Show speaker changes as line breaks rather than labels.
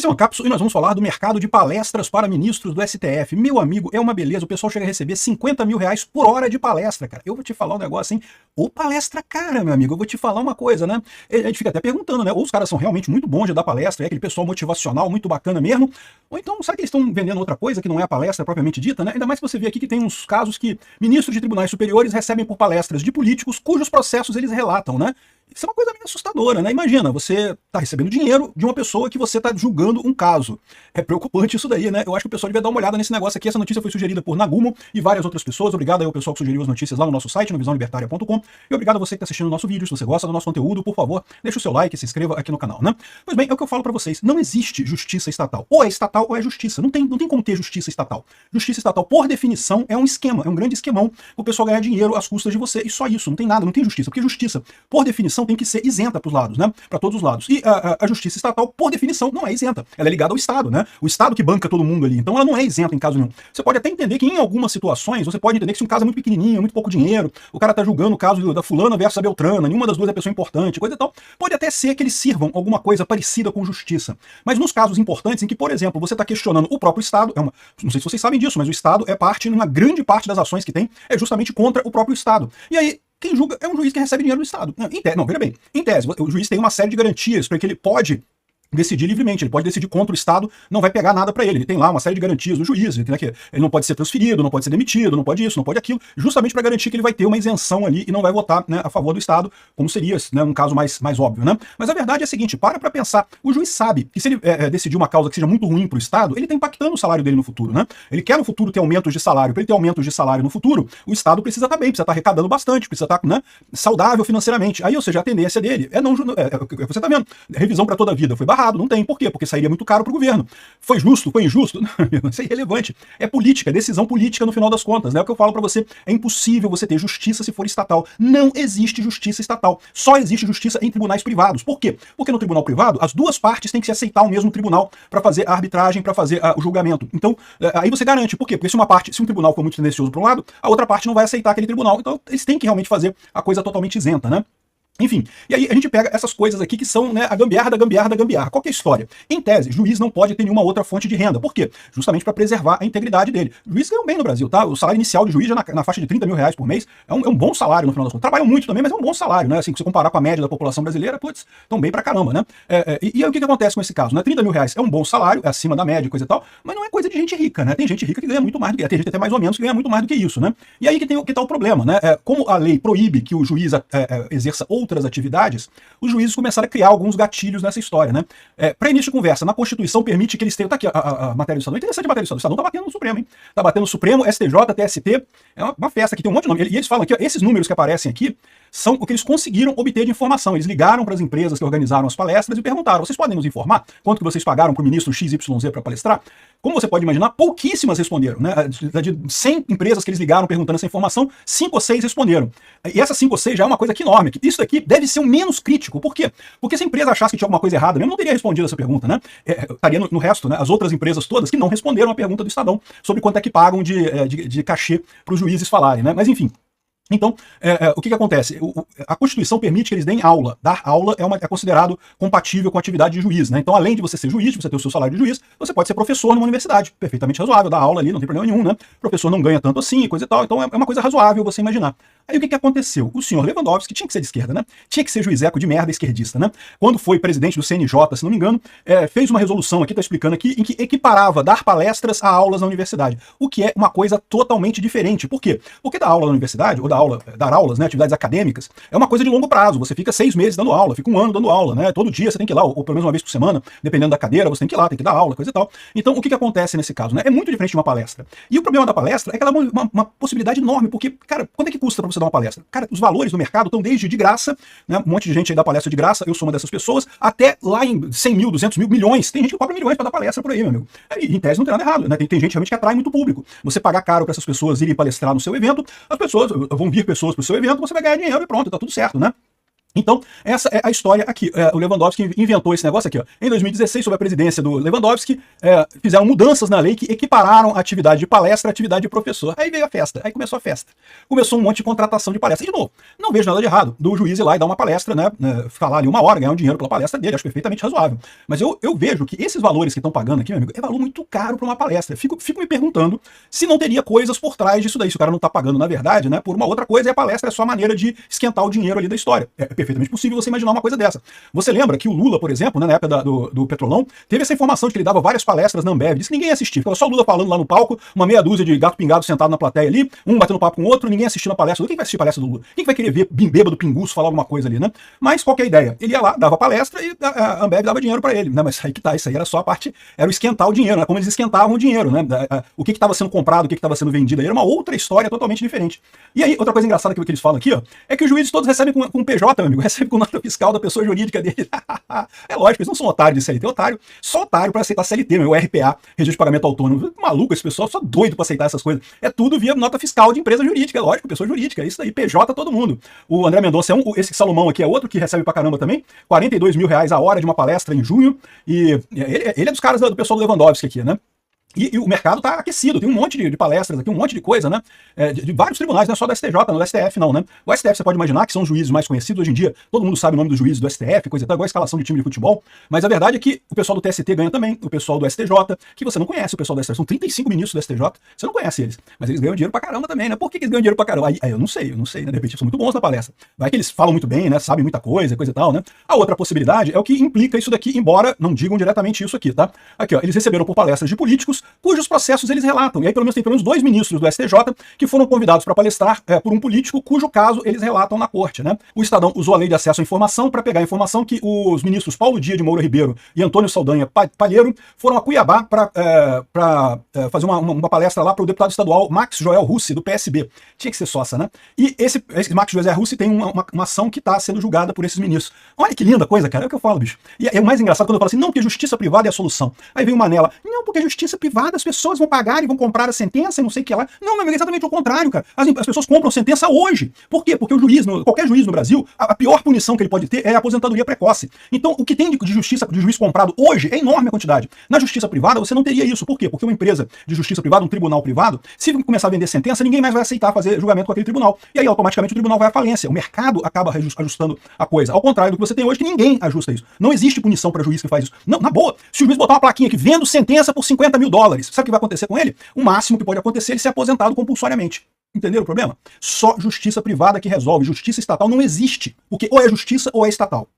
Esse é uma cápsula e nós vamos falar do mercado de palestras para ministros do STF. Meu amigo, é uma beleza, o pessoal chega a receber 50 mil reais por hora de palestra, cara. Eu vou te falar um negócio assim, ou palestra cara, meu amigo, eu vou te falar uma coisa, né? A gente fica até perguntando, né? Ou os caras são realmente muito bons de dar palestra, é aquele pessoal motivacional, muito bacana mesmo, ou então, será que eles estão vendendo outra coisa que não é a palestra propriamente dita, né? Ainda mais que você vê aqui que tem uns casos que ministros de tribunais superiores recebem por palestras de políticos cujos processos eles relatam, né? Isso é uma coisa meio assustadora, né? Imagina, você está recebendo dinheiro de uma pessoa que você está julgando um caso. É preocupante isso daí, né? Eu acho que o pessoal devia dar uma olhada nesse negócio aqui. Essa notícia foi sugerida por Nagumo e várias outras pessoas. Obrigado aí ao pessoal que sugeriu as notícias lá no nosso site, no visãolibertaria.com. E obrigado a você que está assistindo o nosso vídeo. Se você gosta do nosso conteúdo, por favor, deixa o seu like e se inscreva aqui no canal, né? Pois bem, é o que eu falo para vocês. Não existe justiça estatal. Ou é estatal ou é justiça. Não tem como ter justiça estatal. Justiça estatal, por definição, é um esquema. É um grande esquemão o pessoal ganhar dinheiro às custas de você. E só isso. Não tem nada, não tem justiça. Porque justiça, por definição, tem que ser isenta para os lados, né? Para todos os lados. E a justiça estatal, por definição, não é isenta. Ela é ligada ao Estado, né? O Estado que banca todo mundo ali. Então ela não é isenta em caso nenhum. Você pode até entender que em algumas situações, você pode entender que se um caso é muito pequenininho, muito pouco dinheiro, o cara tá julgando o caso da fulana versus a Beltrana, nenhuma das duas é pessoa importante, coisa e tal, pode até ser que eles sirvam alguma coisa parecida com justiça. Mas nos casos importantes em que, por exemplo, você está questionando o próprio Estado, não sei se vocês sabem disso, mas o Estado é parte, numa grande parte das ações que tem, é justamente contra o próprio Estado. E aí, quem julga é um juiz que recebe dinheiro do Estado. Não, veja bem, em tese, o juiz tem uma série de garantias para que ele pode decidir livremente, ele pode decidir contra o Estado, não vai pegar nada para ele tem lá uma série de garantias do juiz, né, que ele não pode ser transferido, não pode ser demitido, não pode isso, não pode aquilo, justamente para garantir que ele vai ter uma isenção ali e não vai votar, né, a favor do Estado, como seria, né, um caso mais óbvio, né? Mas a verdade é a seguinte, para pensar, o juiz sabe que se ele decidir uma causa que seja muito ruim para o Estado, ele está impactando o salário dele no futuro, né? Ele quer no futuro ter aumentos de salário, para ele ter aumentos de salário no futuro, o Estado precisa estar bem, precisa estar arrecadando bastante, precisa estar, né, saudável financeiramente. Aí, ou seja, a tendência dele é não, você está vendo, revisão para toda a vida foi barrado, não tem, por quê? Porque sairia muito caro para o governo. Foi justo? Foi injusto? Isso é irrelevante. É política, é decisão política no final das contas, né? O que eu falo para você, é impossível você ter justiça se for estatal. Não existe justiça estatal. Só existe justiça em tribunais privados. Por quê? Porque no tribunal privado, as duas partes têm que se aceitar o mesmo tribunal para fazer a arbitragem, para fazer o julgamento. Então, aí você garante. Por quê? Porque se um tribunal for muito tendencioso para um lado, a outra parte não vai aceitar aquele tribunal. Então, eles têm que realmente fazer a coisa totalmente isenta, né? Enfim, e aí a gente pega essas coisas aqui que são, né, a gambiarra da gambiarra da gambiarra. Qual que é a história? Em tese, juiz não pode ter nenhuma outra fonte de renda. Por quê? Justamente para preservar a integridade dele. Juiz ganham bem no Brasil, tá? O salário inicial de juiz já na faixa de 30 mil reais por mês é um bom salário no final das contas. Trabalham muito também, mas é um bom salário, né? Assim, se você comparar com a média da população brasileira, putz, estão bem pra caramba, né? E aí o que acontece com esse caso? Né? 30 mil reais é um bom salário, é acima da média, coisa e tal, mas não é coisa de gente rica, né? Tem gente rica que ganha muito mais do que tem gente até mais ou menos que ganha muito mais do que isso, né? E aí que tá o problema, né? Como a lei proíbe que o juiz exerça outras atividades, os juízes começaram a criar alguns gatilhos nessa história, né? Para início de conversa, na Constituição permite que eles tenham... Tá aqui a matéria do Estadão. Interessante a matéria do Estadão. O Estadão tá batendo no Supremo, hein? Tá batendo no Supremo, STJ, TST. É uma festa que tem um monte de nome. E eles falam que esses números que aparecem aqui são o que eles conseguiram obter de informação. Eles ligaram para as empresas que organizaram as palestras e perguntaram: vocês podem nos informar quanto que vocês pagaram para o ministro XYZ para palestrar? Como você pode imaginar, pouquíssimas responderam, né? De 100 empresas que eles ligaram perguntando essa informação, 5 ou 6 responderam. E essas 5 ou 6 já é uma coisa aqui enorme. Isso daqui deve ser o menos crítico. Por quê? Porque se a empresa achasse que tinha alguma coisa errada mesmo, não teria respondido essa pergunta, né? Estaria no resto, né? As outras empresas todas que não responderam a pergunta do Estadão sobre quanto é que pagam de cachê para os juízes falarem, né? Mas enfim. Então, o que acontece? A Constituição permite que eles deem aula. Dar aula é considerado compatível com a atividade de juiz, né? Então, além de você ser juiz, de você ter o seu salário de juiz, você pode ser professor numa universidade. Perfeitamente razoável, dar aula ali, não tem problema nenhum, né? O professor não ganha tanto assim, coisa e tal. Então, é uma coisa razoável você imaginar. Aí o que aconteceu? O senhor Lewandowski tinha que ser de esquerda, né? Tinha que ser juizeco de merda esquerdista, né? Quando foi presidente do CNJ, se não me engano, fez uma resolução aqui, tá explicando aqui, em que equiparava dar palestras a aulas na universidade. O que é uma coisa totalmente diferente. Por quê? Porque dar aula na universidade, ou dar aulas, né, atividades acadêmicas, é uma coisa de longo prazo. Você fica 6 meses dando aula, fica 1 ano dando aula, né? Todo dia você tem que ir lá, ou pelo menos uma vez por semana, dependendo da cadeira, você tem que ir lá, tem que dar aula, coisa e tal. Então, o que acontece nesse caso, né? É muito diferente de uma palestra. E o problema da palestra é que ela é uma possibilidade enorme, porque, cara, quanto é que custa pra você dar uma palestra? Cara, os valores do mercado estão desde de graça, né? Um monte de gente aí dá palestra de graça, eu sou uma dessas pessoas, até lá em 100 mil, 200 mil, milhões. Tem gente que cobra milhões pra dar palestra por aí, meu amigo. E em tese não tem nada errado, né? Tem gente realmente que atrai muito público. Você pagar caro pra essas pessoas irem palestrar no seu evento, as pessoas vão vir pessoas pro seu evento, você vai ganhar dinheiro e pronto, tá tudo certo, né? Então, essa é a história aqui. O Lewandowski inventou esse negócio aqui. Ó. Em 2016, sob a presidência do Lewandowski, fizeram mudanças na lei que equipararam a atividade de palestra à atividade de professor. Aí veio a festa, aí começou a festa. Começou um monte de contratação de palestra. E, de novo, não vejo nada de errado do juiz ir lá e dar uma palestra, né, ficar lá ali uma hora, ganhar um dinheiro pela palestra dele, acho perfeitamente razoável. Mas eu vejo que esses valores que estão pagando aqui, meu amigo, é valor muito caro para uma palestra. Fico me perguntando se não teria coisas por trás disso daí. Se o cara não está pagando, na verdade, né, por uma outra coisa, e a palestra é só a maneira de esquentar o dinheiro ali da história. É perfeitamente possível você imaginar uma coisa dessa. Você lembra que o Lula, por exemplo, né, na época do Petrolão, teve essa informação de que ele dava várias palestras na Ambev, disse que ninguém assistia, ficava só o Lula falando lá no palco, uma meia dúzia de gato pingado sentado na plateia ali, um batendo papo com o outro, ninguém assistindo a palestra. Quem vai assistir a palestra do Lula? Quem vai querer ver bêbado pinguço falar alguma coisa ali, né? Mas qual que é a ideia? Ele ia lá, dava palestra e a Ambev dava dinheiro para ele, né? Mas aí que tá, isso aí era só a parte, era o esquentar o dinheiro, né? Como eles esquentavam o dinheiro, né? O que estava sendo comprado, o que estava sendo vendido aí era uma outra história totalmente diferente. E aí, outra coisa engraçada que eles falam aqui, ó, é que os juízes todos recebem com PJ, meu amigo, recebem com nota fiscal da pessoa jurídica dele. É lógico, eles não são otários de CLT, otário, só otário para aceitar CLT, meu, o RPA, Registro de Pagamento Autônomo. Maluco esse pessoal, só doido para aceitar essas coisas. É tudo via nota fiscal de empresa jurídica, é lógico, pessoa jurídica, é isso aí, PJ todo mundo. O André Mendonça esse Salomão aqui é outro que recebe pra caramba também, 42 mil reais a hora de uma palestra em junho, e ele é dos caras do pessoal do Lewandowski aqui, né? E o mercado está aquecido, tem um monte de palestras aqui, um monte de coisa, né? De vários tribunais, não é só do STJ, não é do STF não, né? O STF você pode imaginar que são os juízes mais conhecidos hoje em dia, todo mundo sabe o nome dos juízes do STF, coisa e tal, igual a escalação de time de futebol, mas a verdade é que o pessoal do TST ganha também, o pessoal do STJ, que você não conhece o pessoal do STF, são 35 ministros do STJ, você não conhece eles, mas eles ganham dinheiro pra caramba também, né? Por que eles ganham dinheiro pra caramba? Aí eu não sei, né? De repente são muito bons na palestra. Vai que eles falam muito bem, né? Sabem muita coisa e tal, né? A outra possibilidade é o que implica isso daqui, embora não digam diretamente isso aqui, tá? Aqui, ó, eles receberam por palestras de políticos cujos processos eles relatam. E aí, tem pelo menos 2 ministros do STJ que foram convidados para palestrar por um político cujo caso eles relatam na corte, né? O Estadão usou a lei de acesso à informação para pegar a informação que os ministros Paulo Dia de Moura Ribeiro e Antônio Saldanha Palheiro foram a Cuiabá para fazer uma palestra lá para o deputado estadual Max Joel Russi, do PSB. Tinha que ser sócia, né? E esse Max Joel Russi tem uma ação que está sendo julgada por esses ministros. Olha que linda coisa, cara. É o que eu falo, bicho. E é o mais engraçado quando eu falo assim, não, porque justiça privada é a solução. Aí vem o Manela, não, porque justiça privada as pessoas vão pagar e vão comprar a sentença e não sei o que lá. Não, meu amigo, é exatamente o contrário, cara. As pessoas compram sentença hoje. Por quê? Porque qualquer juiz no Brasil, a pior punição que ele pode ter é a aposentadoria precoce. Então, o que tem de justiça de juiz comprado hoje é enorme a quantidade. Na justiça privada, você não teria isso. Por quê? Porque uma empresa de justiça privada, um tribunal privado, se começar a vender sentença, ninguém mais vai aceitar fazer julgamento com aquele tribunal. E aí, automaticamente, o tribunal vai à falência. O mercado acaba ajustando a coisa. Ao contrário do que você tem hoje, que ninguém ajusta isso. Não existe punição para juiz que faz isso. Não, na boa. Se o juiz botar uma plaquinha aqui, vendo sentença por $50 mil, sabe o que vai acontecer com ele? O máximo que pode acontecer é ele ser aposentado compulsoriamente. Entenderam o problema? Só justiça privada que resolve. Justiça estatal não existe. Porque ou é justiça ou é estatal.